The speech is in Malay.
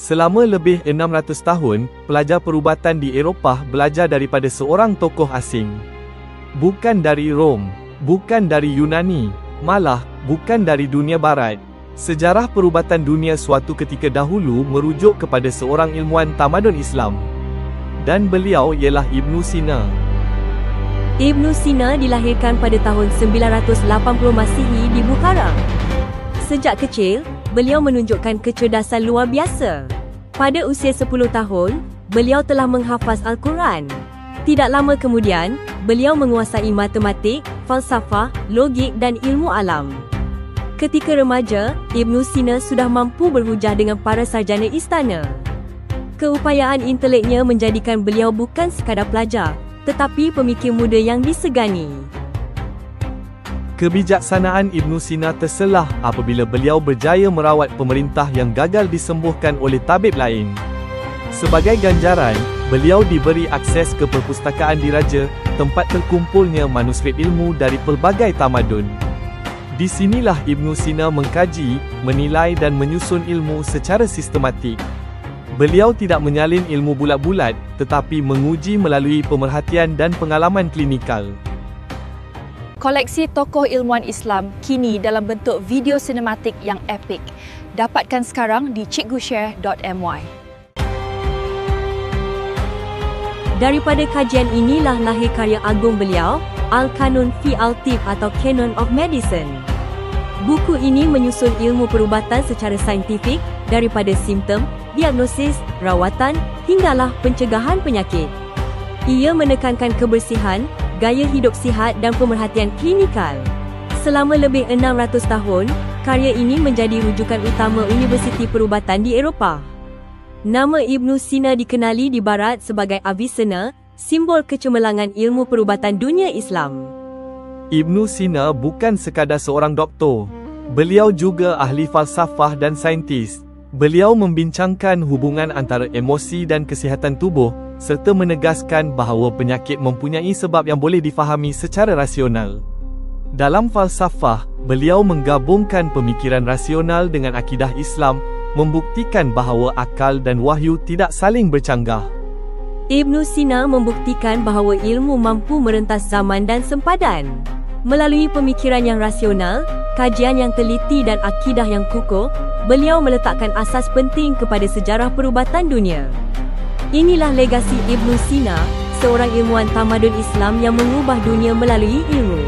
Selama lebih 600 tahun, pelajar perubatan di Eropah belajar daripada seorang tokoh asing. Bukan dari Rom, bukan dari Yunani, malah bukan dari dunia barat. Sejarah perubatan dunia suatu ketika dahulu merujuk kepada seorang ilmuwan tamadun Islam. Dan beliau ialah Ibnu Sina. Ibnu Sina dilahirkan pada tahun 980 Masihi di Bukhara. Sejak kecil, beliau menunjukkan kecerdasan luar biasa. Pada usia 10 tahun, beliau telah menghafaz Al-Quran. Tidak lama kemudian, beliau menguasai matematik, falsafah, logik dan ilmu alam. Ketika remaja, Ibnu Sina sudah mampu berhujah dengan para sarjana istana. Keupayaan inteleknya menjadikan beliau bukan sekadar pelajar, tetapi pemikir muda yang disegani. Kebijaksanaan Ibnu Sina terselah apabila beliau berjaya merawat pemerintah yang gagal disembuhkan oleh tabib lain. Sebagai ganjaran, beliau diberi akses ke perpustakaan diraja, tempat terkumpulnya manuskrip ilmu dari pelbagai tamadun. Di sinilah Ibnu Sina mengkaji, menilai dan menyusun ilmu secara sistematik. Beliau tidak menyalin ilmu bulat-bulat, tetapi menguji melalui pemerhatian dan pengalaman klinikal. Koleksi tokoh ilmuwan Islam kini dalam bentuk video sinematik yang epik. Dapatkan sekarang di cikgushare.my. Daripada kajian inilah lahir karya agung beliau, Al-Qanun fi Al-Tibb atau Canon of Medicine. Buku ini menyusun ilmu perubatan secara saintifik daripada simptom, diagnosis, rawatan, hinggalah pencegahan penyakit. Ia menekankan kebersihan, gaya hidup sihat dan pemerhatian klinikal. Selama lebih 600 tahun, karya ini menjadi rujukan utama Universiti Perubatan di Eropah. Nama Ibnu Sina dikenali di Barat sebagai Avicenna, simbol kecemerlangan ilmu perubatan dunia Islam. Ibnu Sina bukan sekadar seorang doktor. Beliau juga ahli falsafah dan saintis. Beliau membincangkan hubungan antara emosi dan kesihatan tubuh, serta menegaskan bahawa penyakit mempunyai sebab yang boleh difahami secara rasional. Dalam falsafah, beliau menggabungkan pemikiran rasional dengan akidah Islam, membuktikan bahawa akal dan wahyu tidak saling bercanggah. Ibnu Sina membuktikan bahawa ilmu mampu merentas zaman dan sempadan. Melalui pemikiran yang rasional, kajian yang teliti dan akidah yang kukuh, beliau meletakkan asas penting kepada sejarah perubatan dunia. Inilah legasi Ibnu Sina, seorang ilmuwan tamadun Islam yang mengubah dunia melalui ilmu.